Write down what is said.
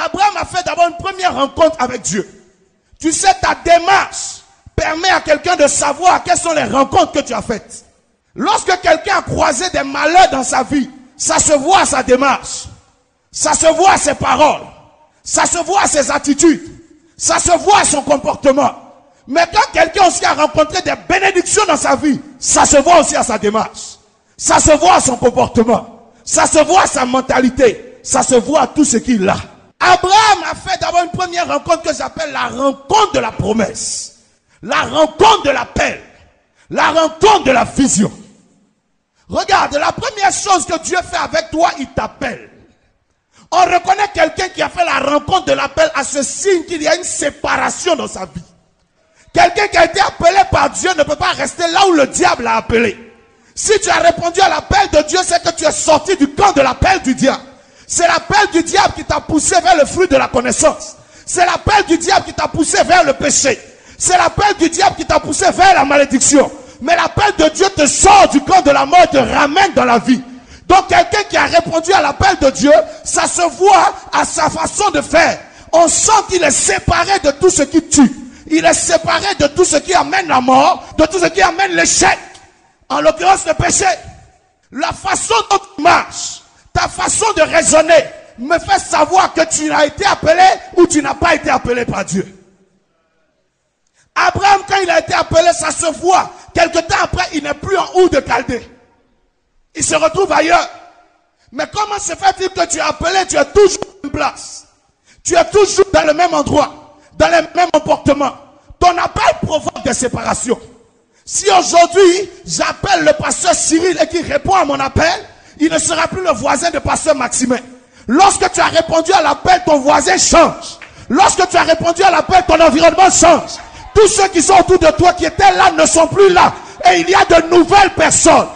Abraham a fait d'abord une première rencontre avec Dieu. Tu sais, ta démarche permet à quelqu'un de savoir quelles sont les rencontres que tu as faites. Lorsque quelqu'un a croisé des malheurs dans sa vie, ça se voit à sa démarche. Ça se voit à ses paroles. Ça se voit à ses attitudes. Ça se voit à son comportement. Mais quand quelqu'un aussi a rencontré des bénédictions dans sa vie, ça se voit aussi à sa démarche. Ça se voit à son comportement. Ça se voit à sa mentalité. Ça se voit à tout ce qu'il a. Abraham a fait d'abord une première rencontre que j'appelle la rencontre de la promesse. La rencontre de l'appel. La rencontre de la vision. Regarde, la première chose que Dieu fait avec toi, il t'appelle. On reconnaît quelqu'un qui a fait la rencontre de l'appel à ce signe qu'il y a une séparation dans sa vie. Quelqu'un qui a été appelé par Dieu ne peut pas rester là où le diable l'a appelé. Si tu as répondu à l'appel de Dieu, c'est que tu es sorti du camp de l'appel du diable. C'est l'appel du diable qui t'a poussé vers le fruit de la connaissance. C'est l'appel du diable qui t'a poussé vers le péché. C'est l'appel du diable qui t'a poussé vers la malédiction. Mais l'appel de Dieu te sort du camp de la mort et te ramène dans la vie. Donc quelqu'un qui a répondu à l'appel de Dieu, ça se voit à sa façon de faire. On sent qu'il est séparé de tout ce qui tue. Il est séparé de tout ce qui amène la mort, de tout ce qui amène l'échec. En l'occurrence le péché. La façon dont tu marches, ta façon de raisonner me fait savoir que tu as été appelé ou tu n'as pas été appelé par Dieu. Abraham, quand il a été appelé, ça se voit. Quelque temps après, il n'est plus en Ur de Chaldée. Il se retrouve ailleurs. Mais comment se fait-il que tu es appelé, tu es toujours dans une place? Tu es toujours dans le même endroit, dans le même comportement. Ton appel provoque des séparations. Si aujourd'hui, j'appelle le pasteur Cyril et qu'il répond à mon appel, il ne sera plus le voisin de pasteur Maximin. Lorsque tu as répondu à l'appel, ton voisin change. Lorsque tu as répondu à l'appel, ton environnement change. Tous ceux qui sont autour de toi, qui étaient là, ne sont plus là. Et il y a de nouvelles personnes.